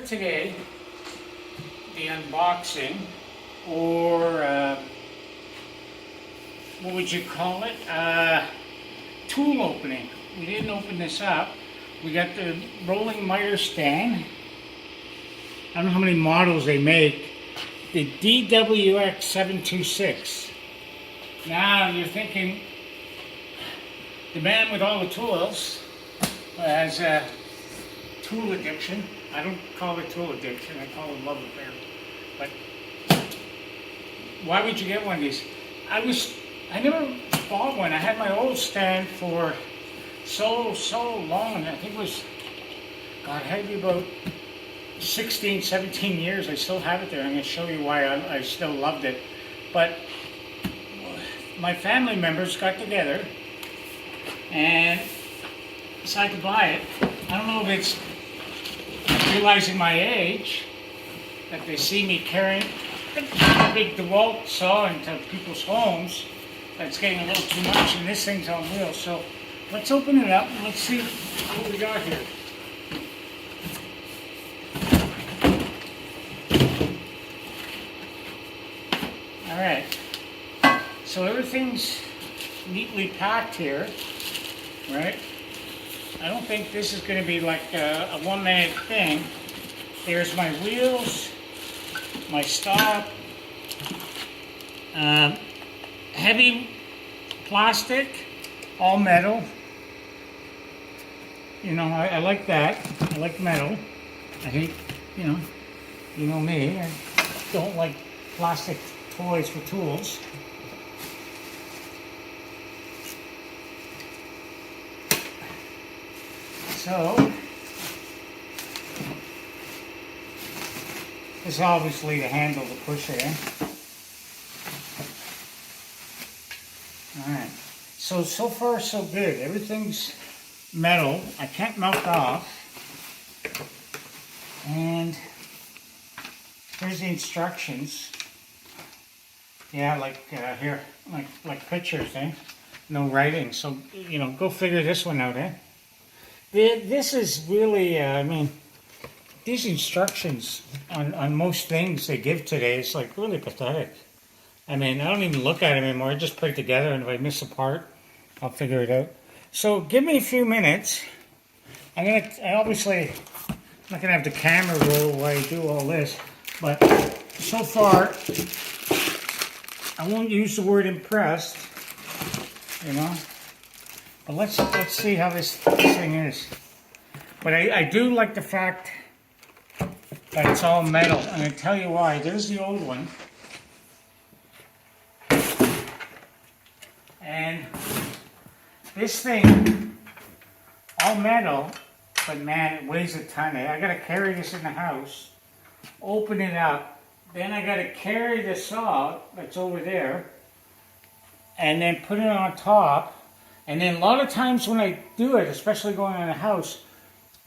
today the unboxing, or what would you call it? Tool opening. We didn't open this up. We got the rolling miter stand. I don't know how many models they make. The DWX726. Now you're thinking, the man with all the tools has a tool addiction. I don't call it tool addiction, I call it love affair. But why would you get one of these? I never bought one. I had my old stand for so long. I think it was, God, it had to be about 16, 17 years. I still have it there. I'm going to show you why I still loved it. But my family members got together and decided to buy it. I don't know if it's realizing my age, that they see me carrying a big DeWalt saw into people's homes. That's getting a little too much, and this thing's on wheels. So let's open it up and let's see what we got here. All right. So everything's neatly packed here, right? I don't think this is going to be like a one-man thing. There's my wheels, my stop, heavy plastic, all metal. You know, I like that. I like metal. I hate, you know me, I don't like plastic toys for tools. So, this is obviously the handle to push it in. Alright, so far so good. Everything's metal. I can't melt off. And here's the instructions. Yeah, like here, like pictures, eh? No writing. So, you know, go figure this one out, eh? This is really, I mean, these instructions on most things they give today, it's like really pathetic. I mean, I don't even look at them anymore. I just put it together, and if I miss a part, I'll figure it out. So give me a few minutes. I'm obviously not gonna have the camera roll while I do all this, but so far I won't use the word impressed, you know. But let's see how this thing is. But I do like the fact that it's all metal. I'm going to tell you why. There's the old one. And this thing, all metal, but man, it weighs a ton. I got to carry this in the house, open it up, then I got to carry the saw that's over there, and then put it on top. And then a lot of times when I do it, especially going in a house,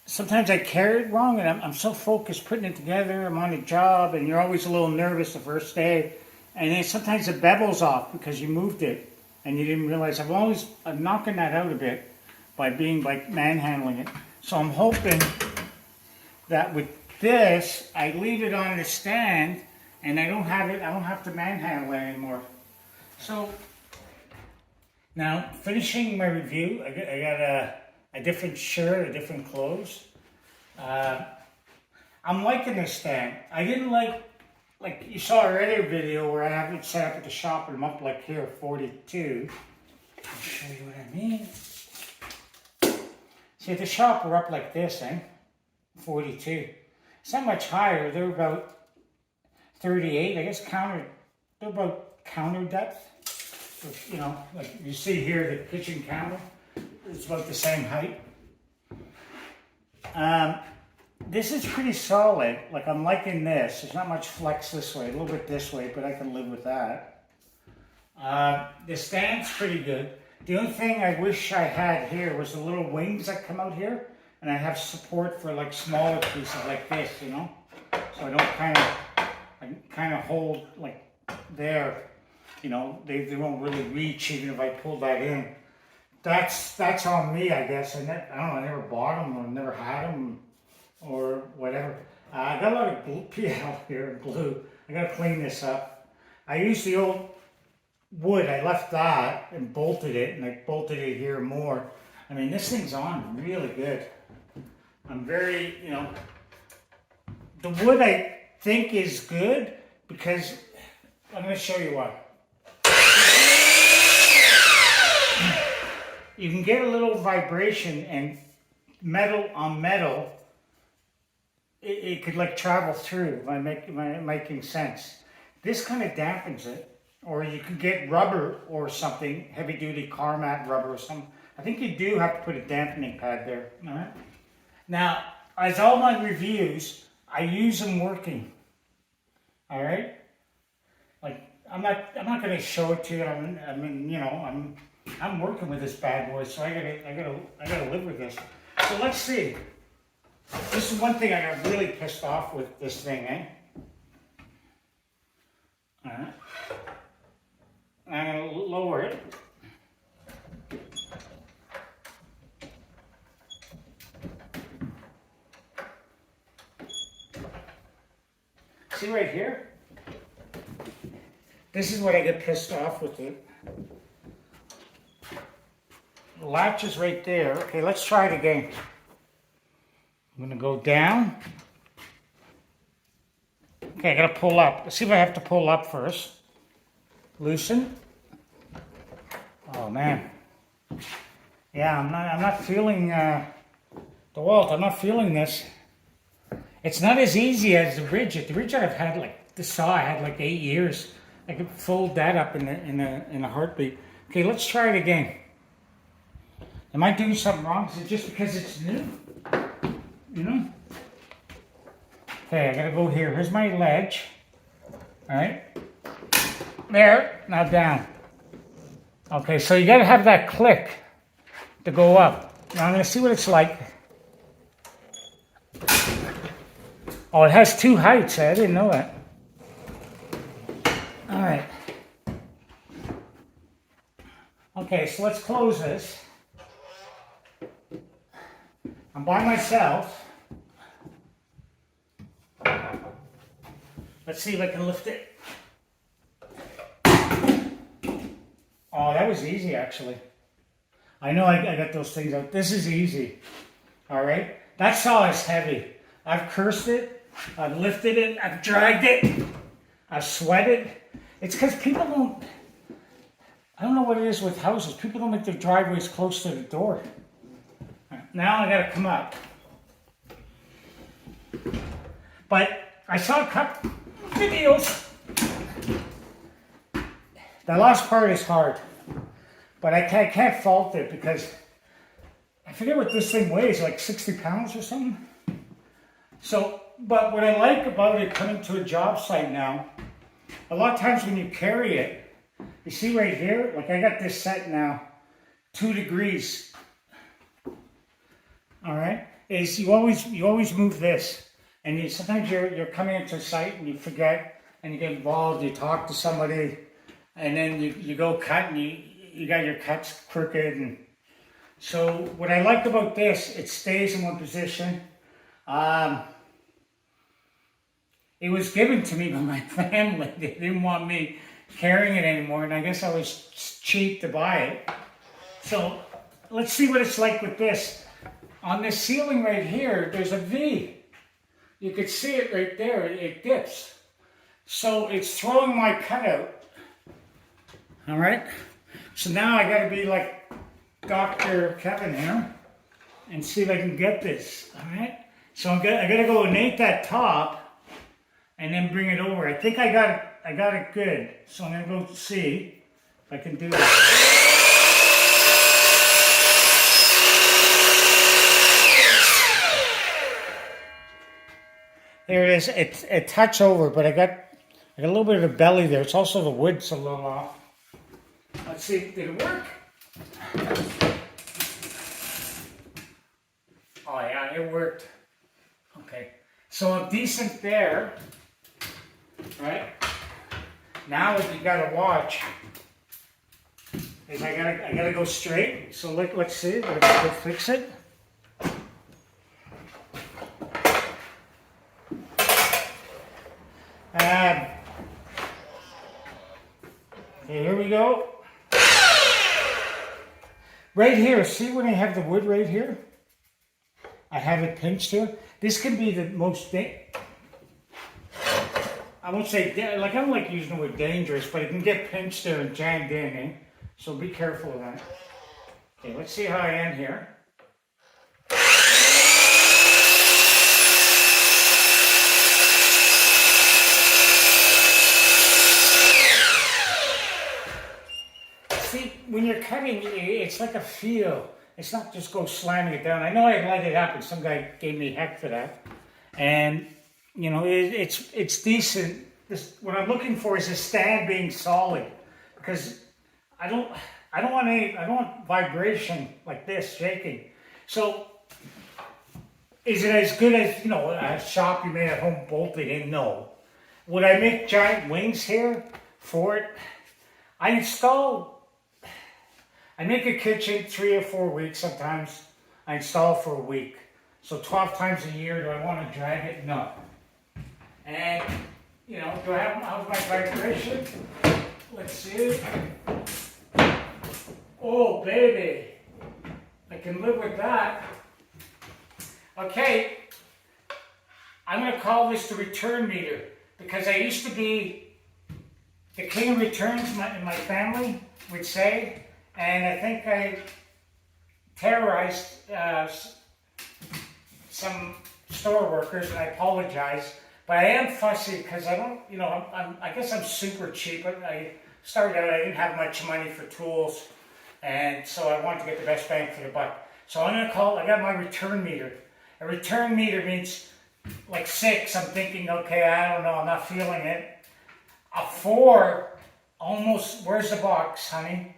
sometimes I carry it wrong, and I'm so focused putting it together. I'm on a job, and you're always a little nervous the first day. And then sometimes it bevels off because you moved it, and you didn't realize. I'm knocking that out a bit by manhandling it. So I'm hoping that with this, I leave it on the stand, and I don't have to manhandle it anymore. So now, finishing my review, I got a different shirt, a different clothes. I'm liking this stand. I didn't like you saw our other video where I have it set up at the shop and I'm up like here, 42. I'll show you what I mean. See, at the shop we're up like this, 42. It's not much higher. They're about 38. I guess they're about counter depth. You know, like you see here, the kitchen counter, it's about the same height. This is pretty solid. Like, I'm liking this. There's not much flex this way, a little bit this way, but I can live with that. The stand's pretty good. The only thing I wish I had here was the little wings that come out here, and I have support for like smaller pieces like this, you know, so I don't kind of hold like there. You know, they won't really reach even if I pull that in. That's on me, I guess. I don't know, I never bought them or never had them or whatever. I got a lot of PL here, blue. I gotta clean this up. I used the old wood, I left that and bolted it, and I bolted it here more. I mean, this thing's on really good. I'm very, you know, the wood I think is good because I'm going to show you why. You can get a little vibration, and metal on metal, it could like travel through. Am I making sense? This kind of dampens it. Or you could get rubber or something, heavy duty car mat rubber or something. I think you do have to put a dampening pad there. All right. Now, as all my reviews, I use them working. All right. Like I'm not going to show it to you. I mean, you know, I'm working with this bad boy, so I gotta live with this. So let's see. This is one thing I got really pissed off with this thing, eh? All right. I'm going to lower it. See right here? This is what I get pissed off with it. The latch is right there. Okay, let's try it again. I'm going to go down. Okay, I got to pull up. Let's see if I have to pull up first. Loosen. Oh man. Yeah, I'm not feeling DeWalt. I'm not feeling this. It's not as easy as the Ridget. The Ridget I've had like the saw I had like 8 years. I could fold that up in a heartbeat. Okay, let's try it again. Am I doing something wrong? Is it just because it's new? You know? Okay, I gotta go here. Here's my ledge. All right. There, now down. Okay, so you gotta have that click to go up. Now I'm gonna see what it's like. Oh, it has two heights. I didn't know that. All right. Okay, so let's close this. I'm by myself. Let's see if I can lift it. Oh, that was easy, actually. I know I got those things out. This is easy. All right? That saw is heavy. I've cursed it. I've lifted it. I've dragged it. I've sweated. It's because people don't... I don't know what it is with houses. People don't make their driveways close to the door. Now I got to come up. But I saw a couple videos. The last part is hard. But I can't fault it because I forget what this thing weighs, like 60 pounds or something. So, but what I like about it coming to a job site now, a lot of times when you carry it, you see right here, like I got this set now, 2 degrees. All right, is you always move this, and sometimes you're coming into a site and you forget, and you get involved, you talk to somebody, and then you go cut and you got your cuts crooked. And so what I like about this, it stays in one position. It was given to me by my family. They didn't want me carrying it anymore, and I guess I was cheap to buy it. So let's see what it's like with this. On this ceiling right here, there's a V. You could see it right there. It dips. So it's throwing my cutout. All right. So now I got to be like Dr. Kevin here and see if I can get this. All right. So I got to go innate that top and then bring it over. I think I got it good. So I'm going to go see if I can do it. There it is. It's a touch over, but I got a little bit of the belly there. It's also the wood's a little off. Let's see, did it work? Oh yeah, it worked. Okay, so I'm decent there, right? Now what you gotta watch is I gotta go straight. So let's see. Let's go fix it. Okay, here we go. Right here, see when I have the wood right here? I have it pinched here. This can be the most, I won't say, like I don't like using the word dangerous, but it can get pinched there and jammed in, eh? So be careful of that. Okay, let's see how I end here. See, when you're cutting, it's like a feel. It's not just go slamming it down. I know I light it up, and some guy gave me heck for that. And you know, it's decent. What I'm looking for is a stand being solid, because I don't want vibration like this shaking. So, is it as good as, you know, a shop you made at home bolted in? No. Would I make giant wings here for it? I make a kitchen 3 or 4 weeks sometimes. I install for a week. So 12 times a year, do I want to drag it? No. And, you know, do I have my vibration? Let's see. Oh, baby. I can live with that. Okay. I'm going to call this the return meter, because I used to be the king of returns in my family, would say. And I think I terrorized some store workers, and I apologize. But I am fussy because I don't, you know, I guess I'm super cheap. I started out, I didn't have much money for tools, and so I wanted to get the best bang for the buck. So I'm going to I got my return meter. A return meter means like 6, I'm thinking, okay, I don't know, I'm not feeling it. A 4, almost, where's the box, honey?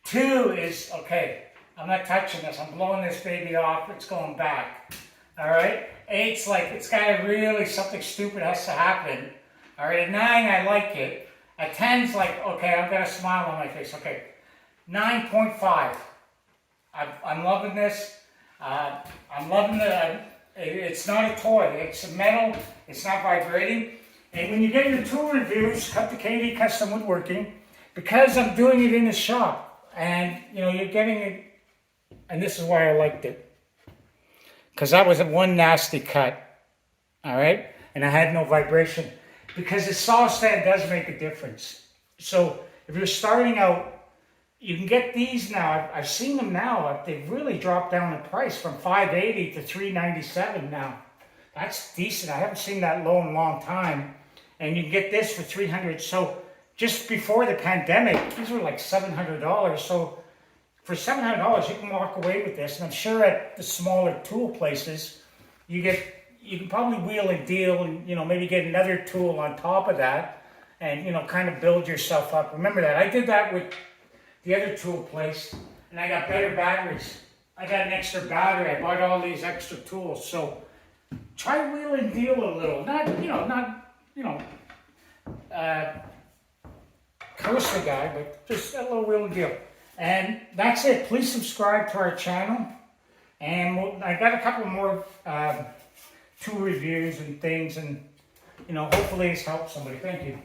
2 is, okay, I'm not touching this. I'm blowing this baby off. It's going back. All right? 8's like, it's got to really, something stupid has to happen. All right? At 9, I like it. At 10's like, okay, I've got a smile on my face. Okay. 9.5. I'm loving this. I'm loving it's not a toy. It's metal. It's not vibrating. And when you get your tool reviews, Cut to Katie Custom Woodworking, because I'm doing it in the shop, and, you know, you're getting it, and this is why I liked it. Because that was one nasty cut, all right? And I had no vibration. Because the saw stand does make a difference. So if you're starting out, you can get these now. I've seen them now. They've really dropped down in price from $580 to $397 now. That's decent. I haven't seen that low in a long time. And you can get this for $300. So just before the pandemic, these were like $700. So for $700, you can walk away with this. And I'm sure at the smaller tool places, you can probably wheel and deal, and, you know, maybe get another tool on top of that, and, you know, kind of build yourself up. Remember that. I did that with the other tool place, and I got better batteries. I got an extra battery. I bought all these extra tools. So try wheel and deal a little. Not curse the guy, but just a little wheel and deal. And that's it. Please subscribe to our channel. And I got a couple more tool reviews and things, and, you know, hopefully it's helped somebody. Thank you.